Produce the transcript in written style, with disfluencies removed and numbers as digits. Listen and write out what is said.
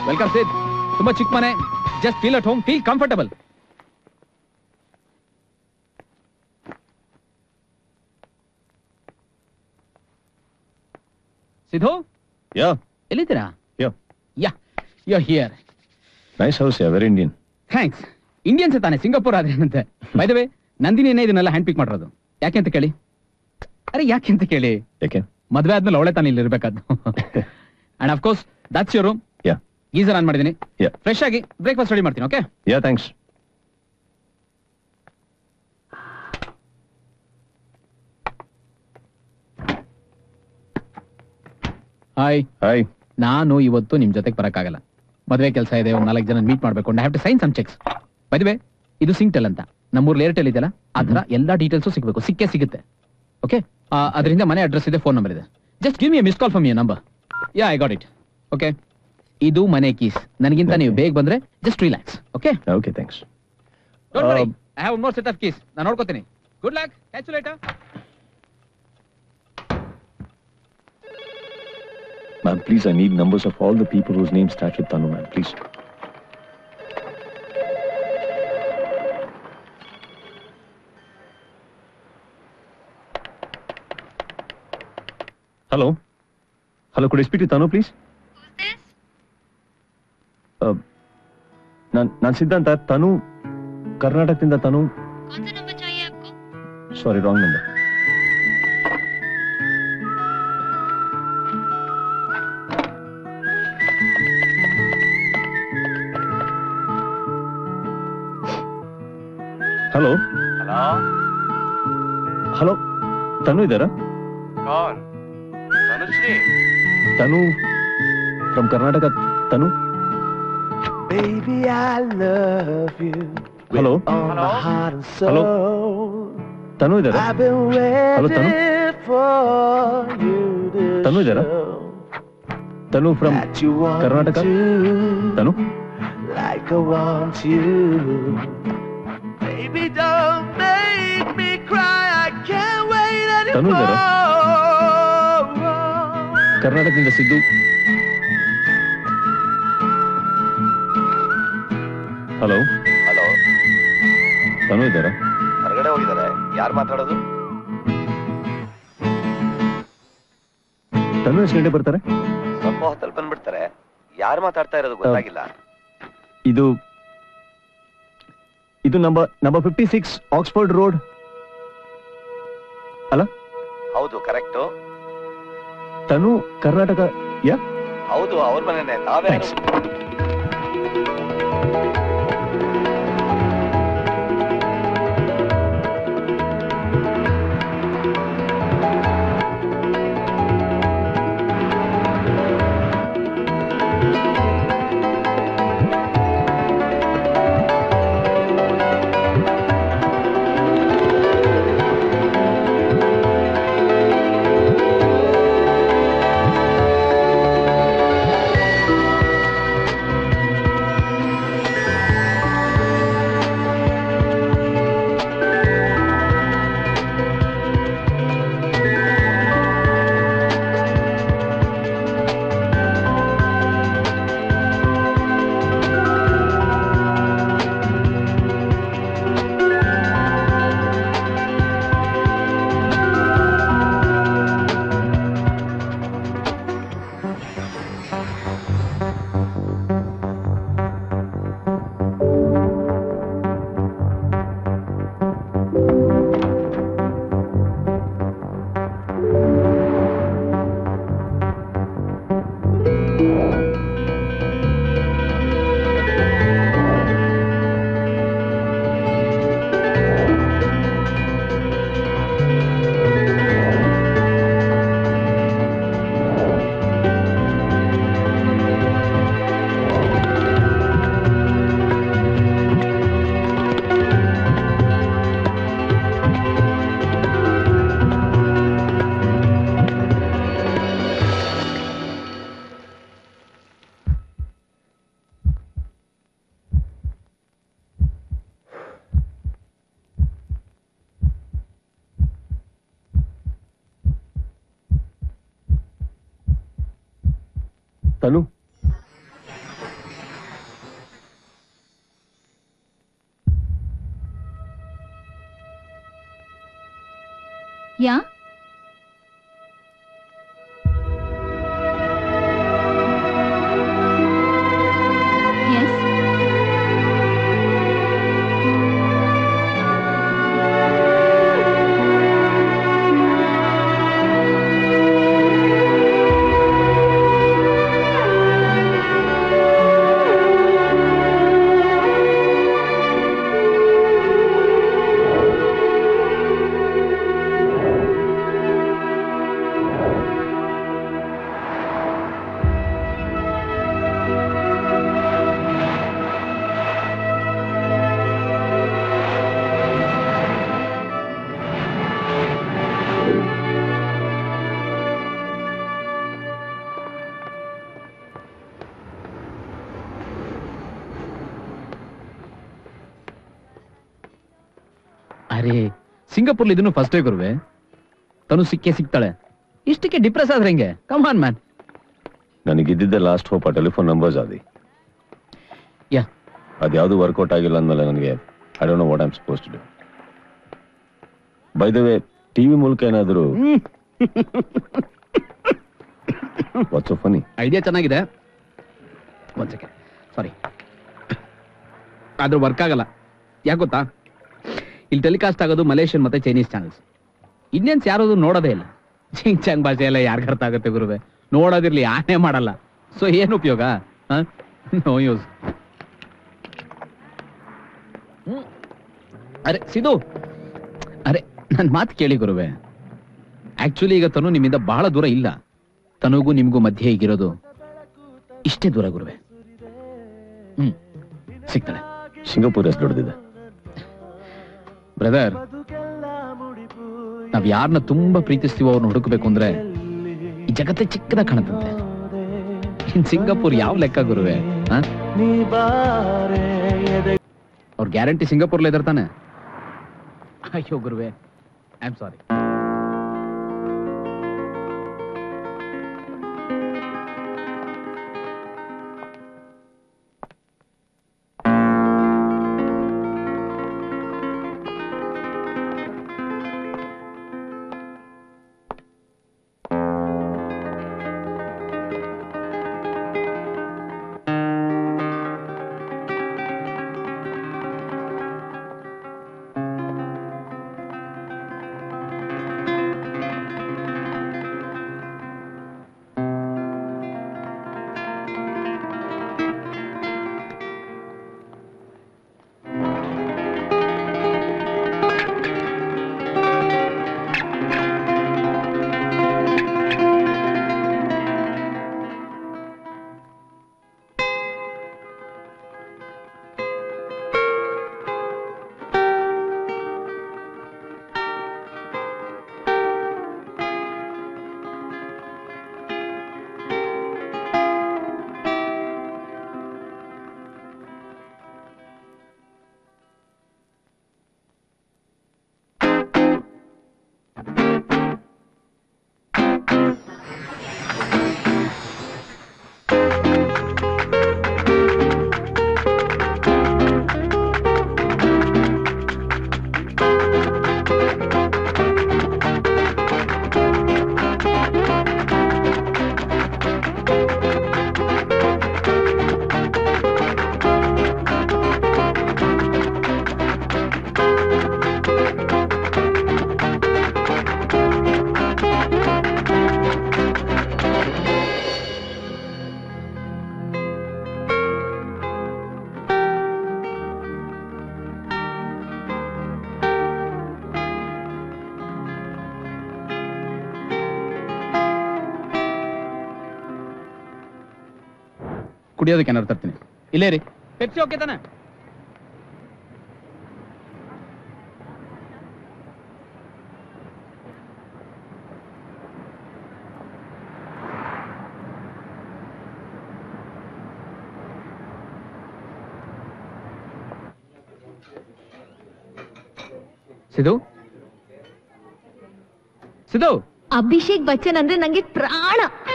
Welcome ಸಿದ್. ತುಂಬಾ ಚಿಕ್ಕ ಮನೆ. Just feel at home, feel comfortable. Siddu? Yeah. ಎಲ್ಲಿದ್ದೀರಾ? Yeah. Yeah, you are here. Nice house, yeah, very Indian. Thanks. Indians ತಾನೆ, Singapore ಆದ್ರೇನಂತೆ. By the way, ನಂದಿನಿನೇ ಇದನ್ನೆಲ್ಲ ಹ್ಯಾಂಡ್ ಪಿಕ್ ಮಾಡಿರೋದು. ಯಾಕೆ ಅಂತ ಕೇಳಿ. ಅರೆ ಯಾಕೆ ಅಂತ ಕೇಳಿ. ಯಾಕೆ? ಮದ್ವೆ ಆದ್ಮೇಲೆ ಅವಳೆ ತಾನೆ ಇಲ್ಲಿ ಇರ್ಬೇಕಾದ್ದು. And of course that's your room. Yeah. Geyser on ಮಾಡಿದ್ದೀನಿ. ಯಾ. ಫ್ರೆಶ್ ಆಗಿ ಬ್ರೇಕ್ಫಾಸ್ಟ್ ರೆಡಿ ಮಾಡ್ತೀನಿ. Okay? Yeah, thanks. Hi. Hi. ನಾನು ಇವತ್ತು ನಿಮ್ ಜೊತೆಗೆ ಬರಕ್ಕಾಗಲ್ಲ. ಮದ್ವೆ ಕೆಲಸ ಇದೆ, ಒಂದು 4 ಜನ ಮೀಟ್ ಮಾಡ್ಬೇಕು. I have to sign some cheques. By the way, ಇದು ಸಿಂಗ್ಟೆಲ್ ಅಂತ. ನಮ್ಮೂರ್ಲಿ ಏರ್ಟೆಲ್ ಇದೆಯಲ್ಲ, ಅದರ ಎಲ್ಲಾ ಡೀಟೇಲ್ಸು ಸಿಗಬೇಕು. ಸಿಗುತ್ತೆ. ಓಕೆ? ಅದರಿಂದ ಮನೆ ಅಡ್ರೆಸ್ ಇದೆ, ಫೋನ್ ನಂಬರ್ ಇದೆ. Just give me a miss call from your number. Yeah, I got it. Okay? ಇದು ಮನೆ ಕೀಸ್. ನನಗಿಂತ ನೀವು ಬೇಗ ಬಂದ್ರೆ just relax. Okay? Okay, thanks. Don't worry, I have one more set of keys. ನಾನು ನೋಡ್ಕೋತೀನಿ. Good luck. Catch you later. Ma'am, please, I need numbers of all the people whose names start with Tanu, ma'am, please. Hello? Hello, could I speak to Tanu, please? Who's this? ನಾನು ಸಿದ್ಧಾಂತ. ತನು ಕರ್ನಾಟಕದಿಂದ. ತನು. कौन सा number चाहिए आपको? Sorry, wrong number. Hello. Hello, hello, Tanu ಇದ್ದಾರಾ? कौन? Tanushree? Tanu from Karnataka. Tanu. Baby, I love you. Hello? On Hello? my heart and soul. Hello? ತನು ಇದ್ದಾರಾ? I've been Hello, Tanu? waiting for you to Tanu ಇದ್ದಾರಾ? show Tanu from that you want Karnataka. to, Tanu. like I want you. Baby, don't make me cry. I can't wait Tanu anymore. ಇದ್ದಾರಾ? ಕರ್ನಾಟಕದಿಂದ Siddu. Hello. Hello, Tanu ಇದ್ದಾರಾ? ಹೊರಗಡೆ ಹೋಗಿದ್ದಾರೆ. ಯಾರು ಮಾತಾಡೋದು? ತನು ಎಷ್ಟು ಗಂಟೆ ಬರ್ತಾರೆ? ಸ್ವಲ್ಪ ಹೊತ್ತಲ್ಲಿ ಬಂದ್ಬಿಡ್ತಾರೆ. ಯಾರು ಮಾತಾಡ್ತಾ ಇರೋದು ಗೊತ್ತಾಗಿಲ್ಲ. ಇದು ನಂಬರ್ 56 ಆಕ್ಸ್ಫರ್ಡ್ ರೋಡ್ ಅಲ್ಲ? ಹೌದು, ಕರೆಕ್ಟು. ತನು ಕರ್ನಾಟಕ. ಯಾ. ಹೌದು, ಅವ್ರ ಮನೆನೇ. ತಾವೇ Thanks. ತನು. ಯಾ ಎಸ್ ಅರೆ ಸಿಂಗಾಪುರ್ಲಿ ಇದನ್ನು ಫಸ್ಟ್ ಡೇ ಗುರುವೆ. ತನು ಸಿಗ್ತಾಳೆ. ಇಷ್ಟಕ್ಕೆ ಡಿಪ್ರೆಸ್ ಆದ್ರೆ ಹೆಂಗೆ? Come on man. ನನಗಿದ್ದಿದ್ದ ಲಾಸ್ಟ್ ಹೋಪ್ ಆ ಟೆಲಿಫೋನ್ ನಂಬರ್ಸ್ ಆದಿ. ಯಾ ಅದ್ಯಾವುದು ವರ್ಕೌಟ್ ಆಗಿಲ್ಲ ಅಂದಮೇಲೆ ನನಗೆ I don't know what I am suppose to do. By the way TV ಮೂಲಕ ಏನಾದರೂ ವಾಟ್ಸ್ ಸೋ ಫನಿ? ಐಡಿಯಾ ಚೆನ್ನಾಗಿದೆ. ಒಂದ್ ಸೆಕೆಂಡ್, ಸಾರಿ, ಆದ್ರೂ ವರ್ಕ್ ಆಗಲ್ಲ. ಯಾಕೆ ಗೊತ್ತಾ? ಇಲ್ಲಿ ಟೆಲಿಕಾಸ್ಟ್ ಆಗೋದು ಮಲೇಷಿಯನ್ ಮತ್ತೆ ಚೈನೀಸ್ ಚಾನಲ್ಸ್. ಇಂಡಿಯನ್ಸ್ ಯಾರು ನೋಡೋದೇ ಇಲ್ಲ. ಚಿಂಗ್ ಚಾಂಗ್ ಭಾಷೆ ಎಲ್ಲ ಯಾರಿಗೆ ಅರ್ಥ ಆಗುತ್ತೆ ಗುರುವೆ? ನೋಡೋದಿರ್ಲಿ, ಆನೆ ಮಾಡಲ್ಲ. ಸೊ ಏನು ಉಪಯೋಗ? No use. ಅರೆ ಸಿದು, ಅರೆ ನನ್ನ ಮಾತು ಕೇಳಿ ಗುರುವೆ. ಆಕ್ಚುಲಿ ಈಗ ತನು ನಿಮ್ಮಿಂದ ಬಹಳ ದೂರ ಇಲ್ಲ. ತನುಗೂ ನಿಮ್ಗೂ ಮಧ್ಯೆ ಈಗಿರೋದು ಇಷ್ಟೇ ದೂರ ಗುರುವೆ. ಸಿಗ್ತಾಳೆ. ಸಿಂಗಾಪುರ್ ಎಷ್ಟು ದೊಡ್ಡದಿದೆ ಬ್ರದರ್. ನಾವ್ ಯಾರನ್ನ ತುಂಬಾ ಪ್ರೀತಿಸ್ತೀವೋ ಅವ್ರನ್ನ ಹುಡುಕ್ಬೇಕು ಅಂದ್ರೆ ಈ ಜಗತ್ತೇ ಚಿಕ್ಕದಾಗ ಕಾಣುತ್ತಂತೆ. ಇನ್ ಸಿಂಗಾಪುರ್ ಯಾವ ಲೆಕ್ಕ ಗುರುವೆ? ಅವ್ರ ಗ್ಯಾರಂಟಿ ಸಿಂಗಾಪುರ್ಲ ಇದಾರೆ ತಾನೆ? ಅಯ್ಯೋ ಗುರುವೆ, ಐ ಆಮ್ ಸಾರಿ. ಕುಡಿಯೋದಕ್ಕೆ ಏನಾದ್ರು ತರ್ತೀನಿ. ಇಲ್ಲೇ ರೀ, ಪೆಪ್ಸಿ ಓಕೆ ತಾನೆ? ಸಿದು, ಸಿದು. ಅಭಿಷೇಕ್ ಬಚ್ಚನ್ ಅಂದ್ರೆ ನಂಗೆ ಪ್ರಾಣ.